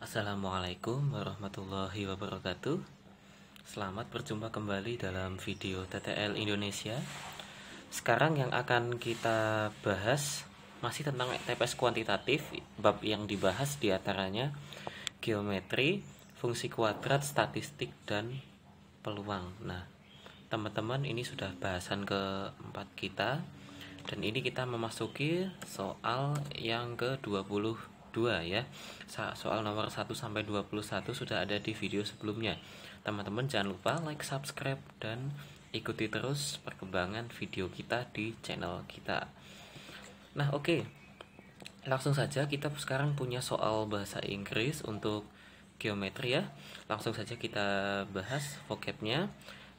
Assalamualaikum warahmatullahi wabarakatuh. Selamat berjumpa kembali dalam video TTL Indonesia. Sekarang yang akan kita bahas masih tentang TPS kuantitatif. Bab yang dibahas diantaranya geometri, fungsi kuadrat, statistik, dan peluang. Nah, teman-teman, ini sudah bahasan keempat kita. Dan ini kita memasuki soal yang ke-22 ya. Soal nomor 1 sampai 21 sudah ada di video sebelumnya. Teman-teman jangan lupa like, subscribe, dan ikuti terus perkembangan video kita di channel kita. Nah, oke. Langsung saja kita sekarang punya soal bahasa Inggris untuk geometri ya. Langsung saja kita bahas vocabnya.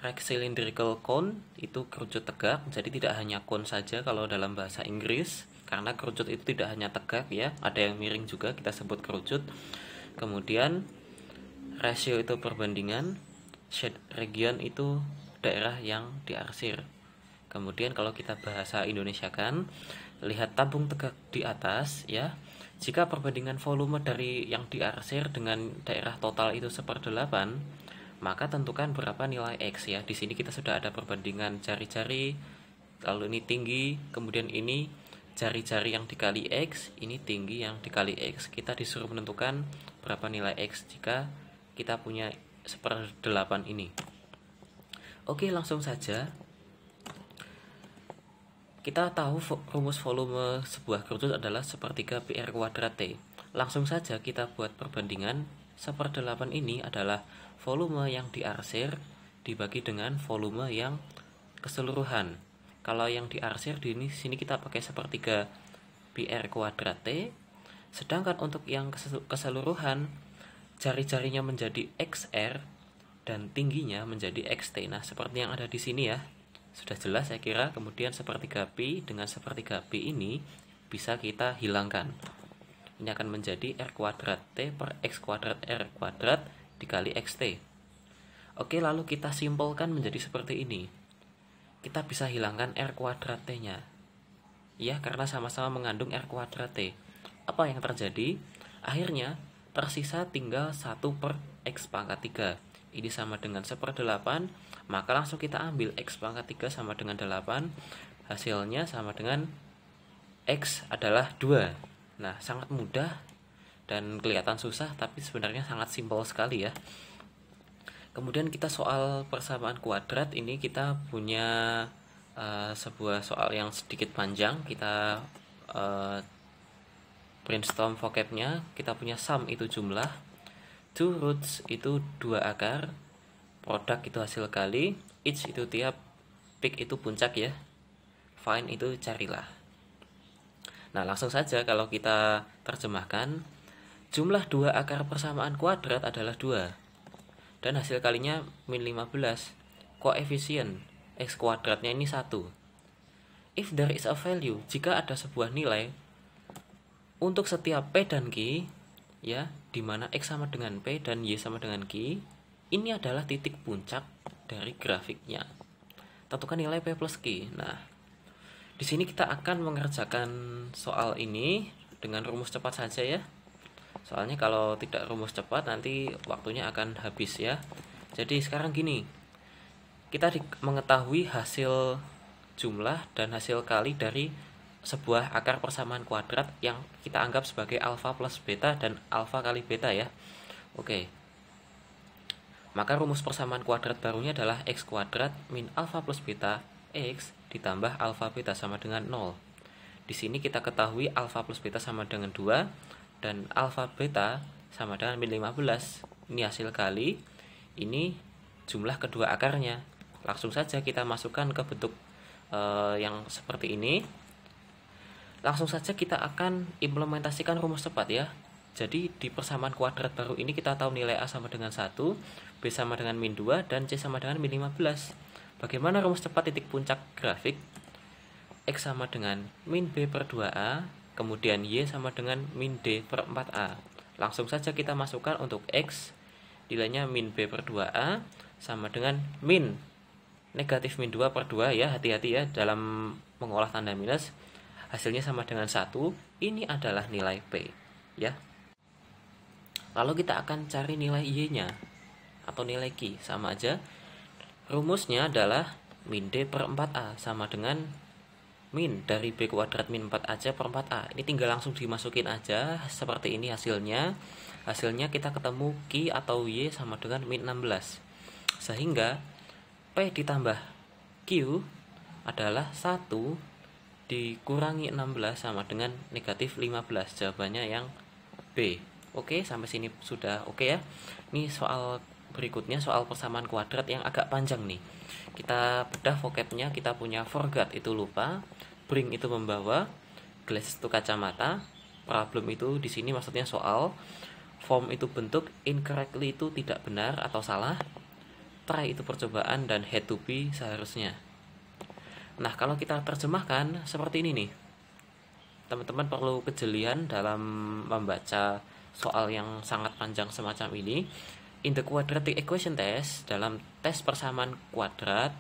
Cylindrical cone itu kerucut tegak, jadi tidak hanya cone saja kalau dalam bahasa Inggris, karena kerucut itu tidak hanya tegak ya, ada yang miring juga, kita sebut kerucut. Kemudian ratio itu perbandingan, shade region itu daerah yang diarsir. Kemudian kalau kita bahasa Indonesia kan, lihat tabung tegak di atas ya. Jika perbandingan volume dari yang diarsir dengan daerah total itu 1/8, maka tentukan berapa nilai X ya. Di sini kita sudah ada perbandingan jari-jari, lalu ini tinggi, kemudian ini jari-jari yang dikali X, ini tinggi yang dikali X. Kita disuruh menentukan berapa nilai X jika kita punya 1/8 ini. Oke, langsung saja. Kita tahu rumus volume sebuah kerucut adalah 1/3 PR kuadrat T. Langsung saja kita buat perbandingan. 1/8 ini adalah volume yang diarsir dibagi dengan volume yang keseluruhan. Kalau yang diarsir di sini kita pakai 1/3 PR kuadrat T. Sedangkan untuk yang keseluruhan, jari-jarinya menjadi XR dan tingginya menjadi XT. Nah, seperti yang ada di sini ya. Sudah jelas saya kira. Kemudian 1/3 Pi dengan 1/3 Pi ini bisa kita hilangkan. Ini akan menjadi R kuadrat T per X kuadrat R kuadrat dikali XT. Oke, lalu kita simpulkan menjadi seperti ini. Kita bisa hilangkan R kuadrat T-nya. Ya, karena sama-sama mengandung R kuadrat T. Apa yang terjadi? Akhirnya tersisa tinggal 1/X⁻3. Ini sama dengan 1/8, maka langsung kita ambil X⁻3 sama dengan 8. Hasilnya sama dengan X adalah 2. Nah, sangat mudah dan kelihatan susah, tapi sebenarnya sangat simpel sekali ya. Kemudian kita soal persamaan kuadrat, ini kita punya sebuah soal yang sedikit panjang. Kita brainstorm vocabnya. Kita punya sum itu jumlah, two roots itu 2 akar, produk itu hasil kali, each itu tiap, peak itu puncak ya, find itu carilah. Nah, langsung saja kalau kita terjemahkan, jumlah 2 akar persamaan kuadrat adalah 2. Dan hasil kalinya min 15. Koefisien X kuadratnya ini 1. If there is a value, jika ada sebuah nilai untuk setiap P dan Q, ya, di mana X sama dengan P dan Y sama dengan Q, ini adalah titik puncak dari grafiknya. Tentukan nilai P plus Q. Nah, di sini kita akan mengerjakan soal ini dengan rumus cepat saja ya. Soalnya kalau tidak rumus cepat nanti waktunya akan habis ya. Jadi sekarang gini, kita mengetahui hasil jumlah dan hasil kali dari sebuah akar persamaan kuadrat yang kita anggap sebagai alfa plus beta dan alfa kali beta ya. Oke. Maka rumus persamaan kuadrat barunya adalah X kuadrat min alfa plus beta X ditambah alfa beta sama dengan 0. Di sini kita ketahui alfa plus beta sama dengan 2 dan alfa beta sama dengan min 15. Ini hasil kali, ini jumlah kedua akarnya. Langsung saja kita masukkan ke bentuk yang seperti ini. Langsung saja kita akan implementasikan rumus cepat ya. Jadi di persamaan kuadrat baru ini kita tahu nilai A sama dengan 1, B sama dengan min 2, dan C sama dengan min 15. Bagaimana rumus cepat titik puncak grafik? X sama dengan min B per 2A, kemudian Y sama dengan min D per 4A. Langsung saja kita masukkan untuk X, nilainya min B per 2A sama dengan min negatif min 2 per 2 ya, hati-hati ya dalam mengolah tanda minus. Hasilnya sama dengan 1, ini adalah nilai P ya. Lalu kita akan cari nilai Y-nya atau nilai Q, sama aja. Rumusnya adalah min D per 4A sama dengan min dari B kuadrat min 4AC per 4A. Ini tinggal langsung dimasukin aja, seperti ini hasilnya. Hasilnya kita ketemu Q atau Y sama dengan min 16. Sehingga P ditambah Q adalah 1 dikurangi 16 sama dengan negatif 15. Jawabannya yang B. Oke, sampai sini sudah oke ya. Ini soal berikutnya, soal persamaan kuadrat yang agak panjang nih. Kita bedah vocabnya. Kita punya forgot itu lupa, bring itu membawa, glass itu kacamata, problem itu di sini maksudnya soal, form itu bentuk, incorrectly itu tidak benar atau salah, try itu percobaan, dan had to be seharusnya. Nah, kalau kita terjemahkan seperti ini nih. Teman-teman perlu kejelian dalam membaca soal yang sangat panjang semacam ini. In the quadratic equation test, dalam tes persamaan kuadrat,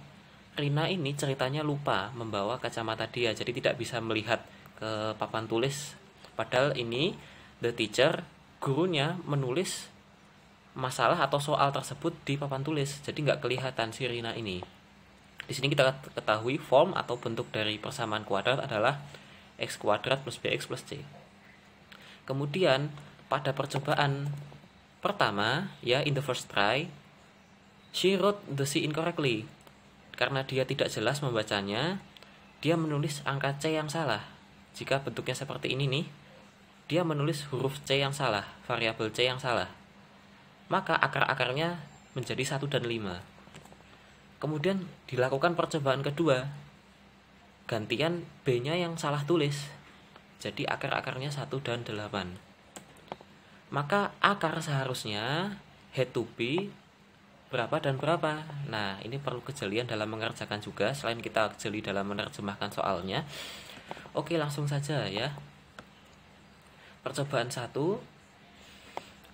Rina ini ceritanya lupa membawa kacamata dia, jadi tidak bisa melihat ke papan tulis. Padahal ini the teacher, gurunya, menulis masalah atau soal tersebut di papan tulis, jadi nggak kelihatan si Rina ini. Di sini kita ketahui form atau bentuk dari persamaan kuadrat adalah x kuadrat plus bx plus c. Kemudian pada percobaan pertama, ya, in the first try, she wrote the C incorrectly. Karena dia tidak jelas membacanya, dia menulis angka C yang salah. Jika bentuknya seperti ini nih, dia menulis huruf C yang salah, variabel C yang salah. Maka akar-akarnya menjadi 1 dan 5. Kemudian dilakukan percobaan kedua, gantian B-nya yang salah tulis. Jadi akar-akarnya 1 dan 8. Maka akar seharusnya had to be berapa dan berapa. Nah, ini perlu kejelian dalam mengerjakan juga, selain kita jeli dalam menerjemahkan soalnya. Oke, langsung saja ya. Percobaan 1,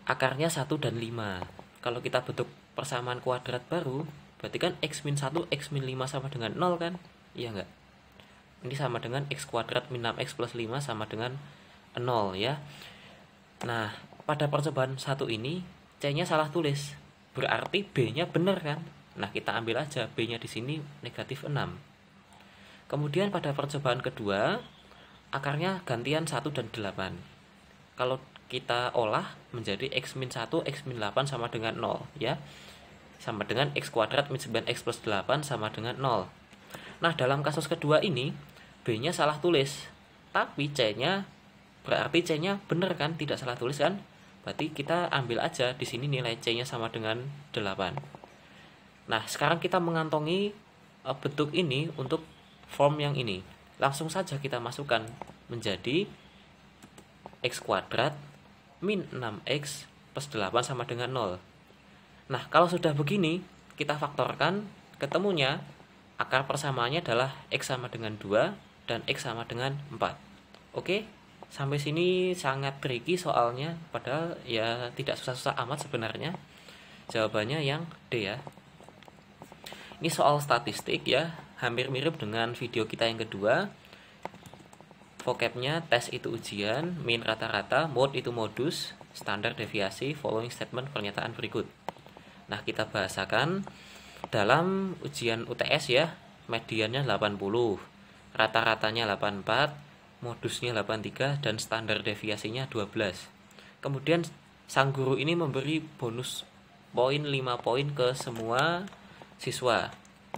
akarnya 1 dan 5. Kalau kita bentuk persamaan kuadrat baru, berarti kan x min 1, x min 5 sama dengan 0 kan? Iya enggak? Ini sama dengan x kuadrat min 6x plus 5 sama dengan 0 ya. Nah, pada percobaan 1 ini C-nya salah tulis. Berarti B-nya benar kan? Nah, kita ambil aja B-nya di sini negatif 6. Kemudian pada percobaan kedua, akarnya gantian 1 dan 8. Kalau kita olah menjadi x min 1, x min 8 sama dengan 0 ya. Sama dengan x kuadrat min 9x plus 8 sama dengan 0. Nah, dalam kasus kedua ini B-nya salah tulis, tapi C-nya, berarti C-nya benar kan, tidak salah tulis kan? Berarti kita ambil aja di sini nilai C-nya sama dengan 8. Nah, sekarang kita mengantongi bentuk ini untuk form yang ini. Langsung saja kita masukkan menjadi x kuadrat min 6x plus 8 sama dengan 0. Nah, kalau sudah begini, kita faktorkan, ketemunya akar persamaannya adalah x sama dengan 2 dan x sama dengan 4. Oke, sampai sini sangat tricky soalnya, padahal ya tidak susah-susah amat sebenarnya. Jawabannya yang D ya. Ini soal statistik ya, hampir mirip dengan video kita yang kedua. Vocabnya tes itu ujian, min rata-rata, mode itu modus, standar deviasi, following statement pernyataan berikut. Nah, kita bahasakan dalam ujian UTS ya, mediannya 80, rata-ratanya 84, modusnya 83, dan standar deviasinya 12. Kemudian sang guru ini memberi bonus poin 5 poin ke semua siswa.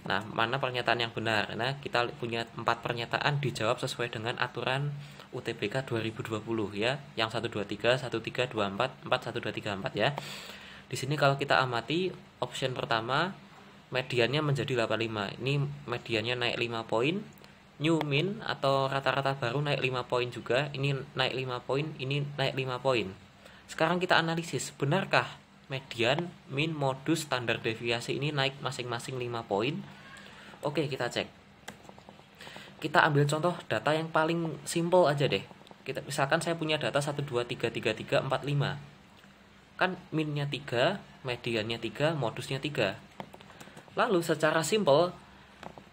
Nah, mana pernyataan yang benar? Nah, kita punya 4 pernyataan, dijawab sesuai dengan aturan UTBK 2020 ya, yang 123, 13, 24, 4, 1, 2, 3, 4 ya. Di sini kalau kita amati option pertama, mediannya menjadi 85. Ini mediannya naik 5 poin. New min atau rata-rata baru naik 5 poin juga. Ini naik 5 poin, ini naik 5 poin. Sekarang kita analisis, benarkah median, min, modus, standar deviasi ini naik masing-masing 5 poin? Oke, kita cek. Kita ambil contoh data yang paling simple aja deh. Misalkan saya punya data 1, 2, 3, 3, 3, 4, 5. Kan minnya 3, mediannya 3, modusnya 3. Lalu secara simple,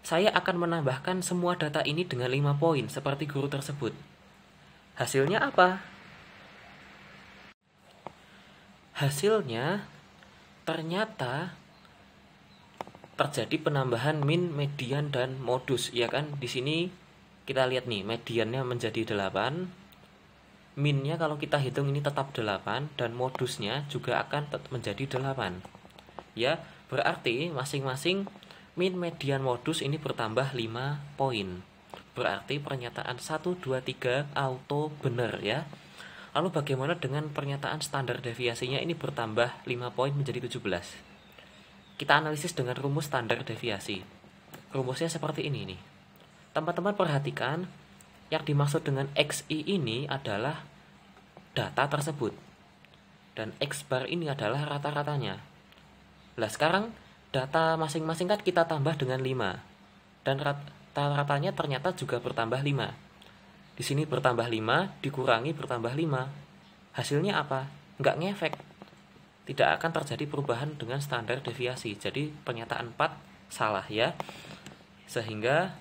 saya akan menambahkan semua data ini dengan 5 poin seperti guru tersebut. Hasilnya apa? hasilnya ternyata terjadi penambahan min, median, dan modus, ya kan? Di sini kita lihat nih, mediannya menjadi 8, minnya kalau kita hitung ini tetap 8, dan modusnya juga akan menjadi 8. Ya, berarti masing-masing min, median, modus ini bertambah 5 poin. Berarti pernyataan 1, 2, 3 auto benar ya. Lalu bagaimana dengan pernyataan standar deviasinya? Ini bertambah 5 poin menjadi 17. Kita analisis dengan rumus standar deviasi. Rumusnya seperti ini nih. Teman-teman perhatikan, yang dimaksud dengan XI ini adalah data tersebut. Dan X bar ini adalah rata-ratanya. Nah sekarang data masing-masing kan kita tambah dengan 5. Dan rata-ratanya ternyata juga bertambah 5. Di sini bertambah 5, dikurangi bertambah 5. Hasilnya apa? Nggak ngefek. Tidak akan terjadi perubahan dengan standar deviasi. Jadi pernyataan 4 salah ya. Sehingga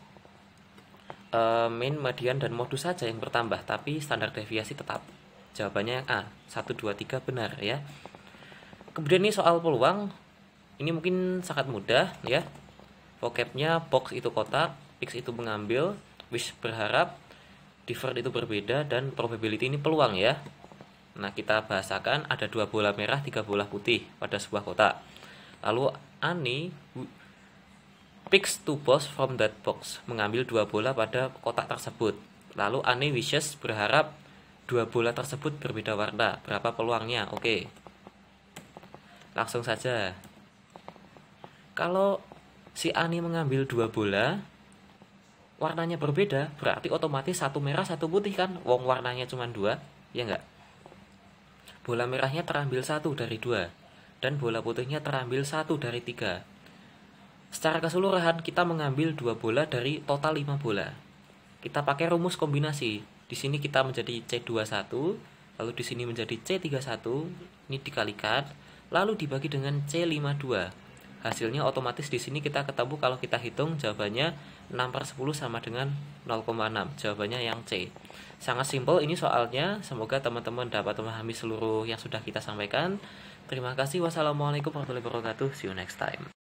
min, median, dan modus saja yang bertambah, tapi standar deviasi tetap. Jawabannya yang A, 1, 2, 3 benar ya. Kemudian ini soal peluang. Ini mungkin sangat mudah ya. Vocabnya box itu kotak, X itu mengambil, wish berharap, deferred itu berbeda, dan probability ini peluang ya. Nah kita bahasakan ada 2 bola merah, 3 bola putih pada sebuah kotak. Lalu Ani picks 2 balls from that box, mengambil 2 bola pada kotak tersebut. Lalu Ani wishes berharap 2 bola tersebut berbeda warna. Berapa peluangnya? Oke. Langsung saja. Kalau si Ani mengambil 2 bola, warnanya berbeda, berarti otomatis 1 merah 1 putih kan? Wong warnanya cuma 2, ya enggak? Bola merahnya terambil 1 dari 2, dan bola putihnya terambil 1 dari 3. Secara keseluruhan kita mengambil 2 bola dari total 5 bola. Kita pakai rumus kombinasi. Di sini kita menjadi C21, lalu di sini menjadi C31, ini dikalikan, lalu dibagi dengan C52. Hasilnya otomatis di sini kita ketemu kalau kita hitung jawabannya 6/10 sama dengan 0,6. Jawabannya yang C. Sangat simpel ini soalnya. Semoga teman-teman dapat memahami seluruh yang sudah kita sampaikan. Terima kasih. Wassalamualaikum warahmatullahi wabarakatuh. See you next time.